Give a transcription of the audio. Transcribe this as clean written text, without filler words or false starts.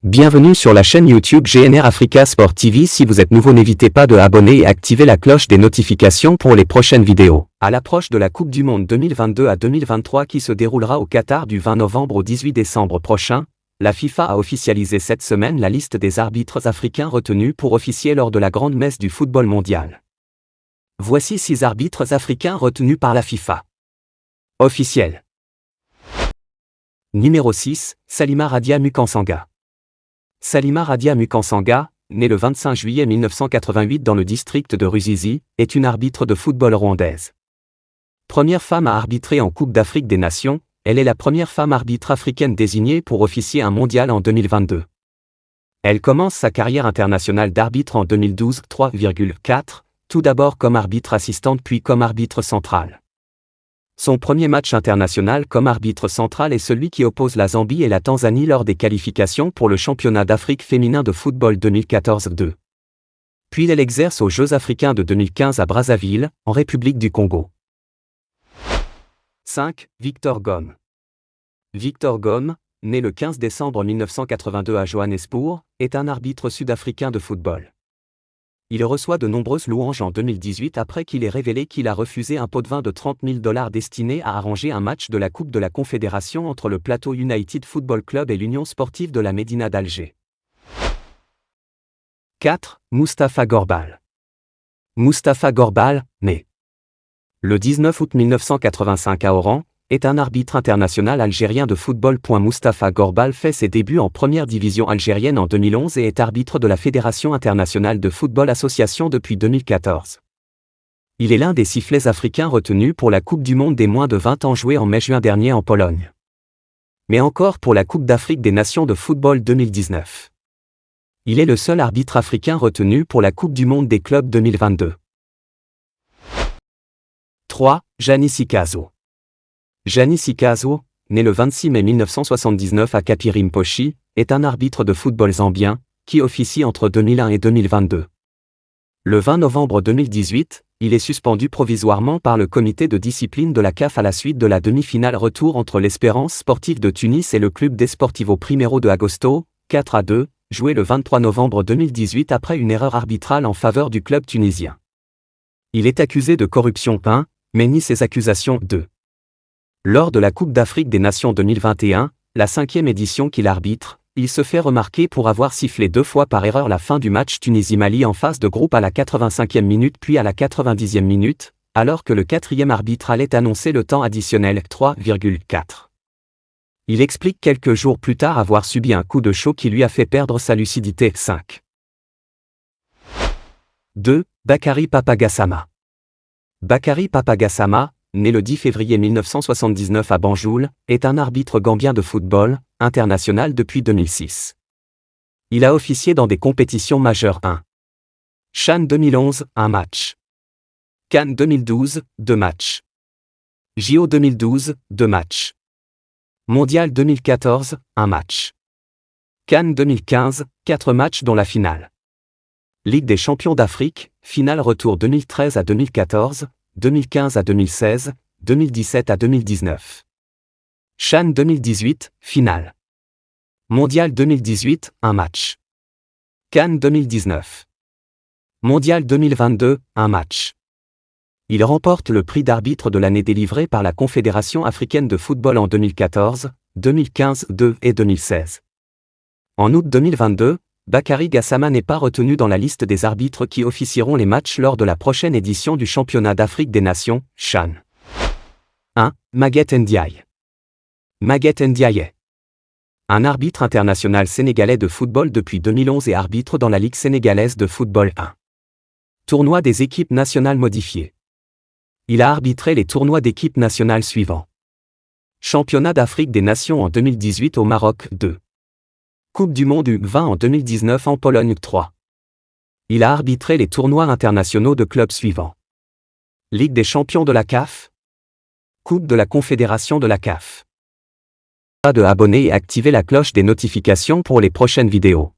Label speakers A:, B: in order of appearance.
A: Bienvenue sur la chaîne YouTube GNR Africa Sport TV. Si vous êtes nouveau, n'hésitez pas de abonner et activer la cloche des notifications pour les prochaines vidéos. À l'approche de la Coupe du Monde 2022 à 2023 qui se déroulera au Qatar du 20 novembre au 18 décembre prochain, la FIFA a officialisé cette semaine la liste des arbitres africains retenus pour officier lors de la grande messe du football mondial. Voici 6 arbitres africains retenus par la FIFA. Officiel. Numéro 6, Salima Radia Mukansanga. Salima Radia Mukansanga, née le 25 juillet 1988 dans le district de Ruzizi, est une arbitre de football rwandaise. Première femme à arbitrer en Coupe d'Afrique des Nations, elle est la première femme arbitre africaine désignée pour officier un mondial en 2022. Elle commence sa carrière internationale d'arbitre en 2012, 3,4, tout d'abord comme arbitre assistante puis comme arbitre central. Son premier match international comme arbitre central est celui qui oppose la Zambie et la Tanzanie lors des qualifications pour le championnat d'Afrique féminin de football 2014-2. Puis elle exerce aux Jeux africains de 2015 à Brazzaville, en République du Congo. 5. Victor Gom. Victor Gom, né le 15 décembre 1982 à Johannesburg, est un arbitre sud-africain de football. Il reçoit de nombreuses louanges en 2018 après qu'il ait révélé qu'il a refusé un pot de vin de $30 000 destiné à arranger un match de la Coupe de la Confédération entre le Plateau United Football Club et l'Union sportive de la Médina d'Alger. 4. Mustapha Gorbal. Mustapha Gorbal, né le 19 août 1985 à Oran, est un arbitre international algérien de football. Mustapha Gorbal fait ses débuts en première division algérienne en 2011 et est arbitre de la Fédération internationale de football association depuis 2014. Il est l'un des sifflets africains retenus pour la Coupe du Monde des moins de 20 ans jouée en mai-juin dernier en Pologne. Mais encore pour la Coupe d'Afrique des Nations de football 2019. Il est le seul arbitre africain retenu pour la Coupe du Monde des clubs 2022. 3. Jani Sikazo. Jani Sikazo, né le 26 mai 1979 à Kapirimposhi, est un arbitre de football zambien, qui officie entre 2001 et 2022. Le 20 novembre 2018, il est suspendu provisoirement par le comité de discipline de la CAF à la suite de la demi-finale retour entre l'Espérance sportive de Tunis et le Club Desportivo Primero de Agosto, 4-2, joué le 23 novembre 2018 après une erreur arbitrale en faveur du club tunisien. Il est accusé de corruption 1, mais nie ces accusations 2. Lors de la Coupe d'Afrique des Nations 2021, la 5e édition qu'il arbitre, il se fait remarquer pour avoir sifflé 2 fois par erreur la fin du match Tunisie-Mali en phase de groupe à la 85e minute puis à la 90e minute, alors que le 4e arbitre allait annoncer le temps additionnel 3,4. Il explique quelques jours plus tard avoir subi un coup de chaud qui lui a fait perdre sa lucidité 5. 2. Bakary Papagassama. Bakary Papagassama, né le 10 février 1979 à Banjul, est un arbitre gambien de football, international depuis 2006. Il a officié dans des compétitions majeures 1. CHAN 2011, 1 match. CAN 2012, 2 matchs. JO 2012, 2 matchs. Mondial 2014, 1 match. CAN 2015, 4 matchs dont la finale. Ligue des champions d'Afrique, finale retour 2013 à 2014, 2015 à 2016, 2017 à 2019. CHAN 2018, finale. Mondial 2018, 1 match. CAN 2019. Mondial 2022, 1 match. Il remporte le prix d'arbitre de l'année délivré par la Confédération africaine de football en 2014, 2015, 2 et 2016. En août 2022, Bakary Gassama n'est pas retenu dans la liste des arbitres qui officieront les matchs lors de la prochaine édition du championnat d'Afrique des Nations, CHAN. 1. Maguette Ndiaye. Maguette Ndiaye. Un arbitre international sénégalais de football depuis 2011 et arbitre dans la Ligue sénégalaise de football 1. Tournoi des équipes nationales modifiées. Il a arbitré les tournois d'équipes nationales suivants. Championnat d'Afrique des Nations en 2018 au Maroc 2. Coupe du Monde U20 en 2019 en Pologne 3. Il a arbitré les tournois internationaux de clubs suivants. Ligue des champions de la CAF. Coupe de la Confédération de la CAF. Pas de abonner et activer la cloche des notifications pour les prochaines vidéos.